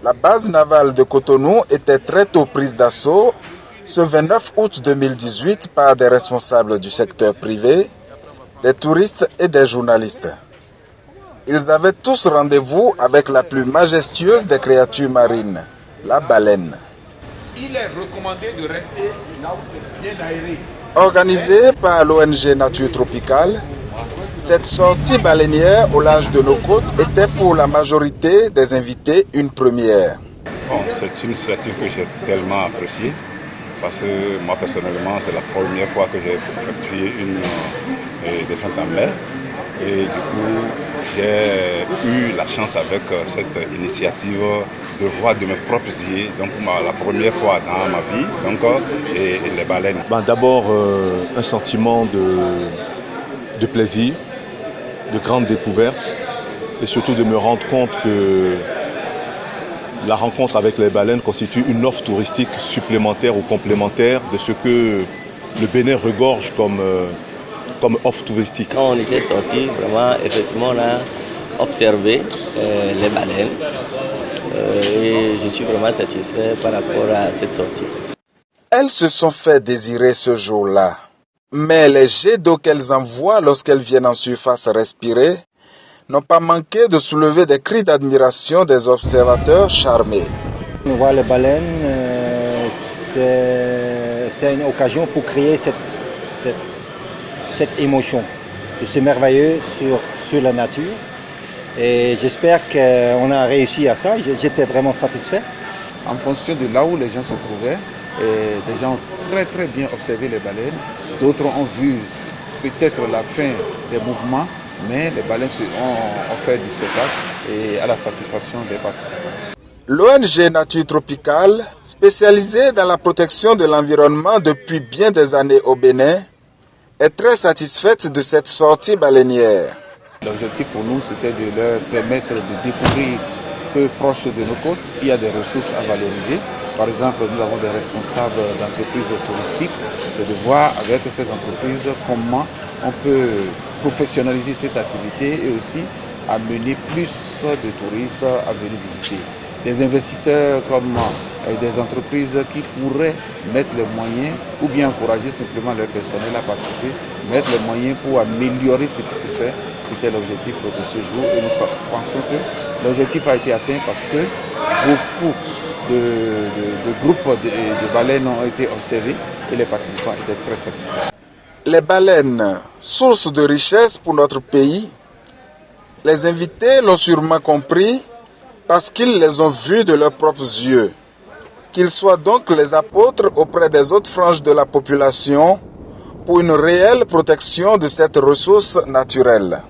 La base navale de Cotonou était très tôt prise d'assaut ce 29 août 2018 par des responsables du secteur privé, des touristes et des journalistes. Ils avaient tous rendez-vous avec la plus majestueuse des créatures marines, la baleine. Il est recommandé de rester là où c'est bien aéré. Organisée par l'ONG Nature Tropicale, cette sortie baleinière au large de nos côtes était pour la majorité des invités une première. Bon, c'est une initiative que j'ai tellement appréciée parce que moi personnellement c'est la première fois que j'ai effectué une descente en mer et du coup j'ai eu la chance avec cette initiative de voir de mes propres yeux, donc la première fois dans ma vie, donc, et les baleines. D'abord un sentiment de plaisir, de grande découverte et surtout de me rendre compte que la rencontre avec les baleines constitue une offre touristique supplémentaire ou complémentaire de ce que le Bénin regorge comme offre touristique. Quand on était sorti, vraiment, effectivement, on a observé les baleines et je suis vraiment satisfait par rapport à cette sortie. Elles se sont fait désirer ce jour-là, mais les jets d'eau qu'elles envoient lorsqu'elles viennent en surface respirer n'ont pas manqué de soulever des cris d'admiration des observateurs charmés. Voir les baleines, c'est une occasion pour créer cette émotion de ce merveilleux sur la nature. Et j'espère qu'on a réussi à ça. J'étais vraiment satisfait. En fonction de là où les gens se trouvaient, des gens ont très bien observé les baleines. D'autres ont vu peut-être la fin des mouvements, mais les baleines ont fait du spectacle et à la satisfaction des participants. L'ONG Nature Tropicale, spécialisée dans la protection de l'environnement depuis bien des années au Bénin, est très satisfaite de cette sortie baleinière. L'objectif pour nous, c'était de leur permettre de découvrir peu proche de nos côtes. Il y a des ressources à valoriser. Par exemple, nous avons des responsables d'entreprises touristiques. C'est de voir avec ces entreprises comment on peut professionnaliser cette activité et aussi amener plus de touristes à venir visiter. Des investisseurs comme des entreprises qui pourraient mettre les moyens ou bien encourager simplement leur personnel à participer, mettre les moyens pour améliorer ce qui se fait. C'était l'objectif de ce jour et nous pensons que l'objectif a été atteint parce que beaucoup de groupes de baleines ont été observés et les participants étaient très satisfaits. Les baleines, source de richesse pour notre pays, les invités l'ont sûrement compris parce qu'ils les ont vus de leurs propres yeux. Qu'ils soient donc les apôtres auprès des autres franges de la population pour une réelle protection de cette ressource naturelle.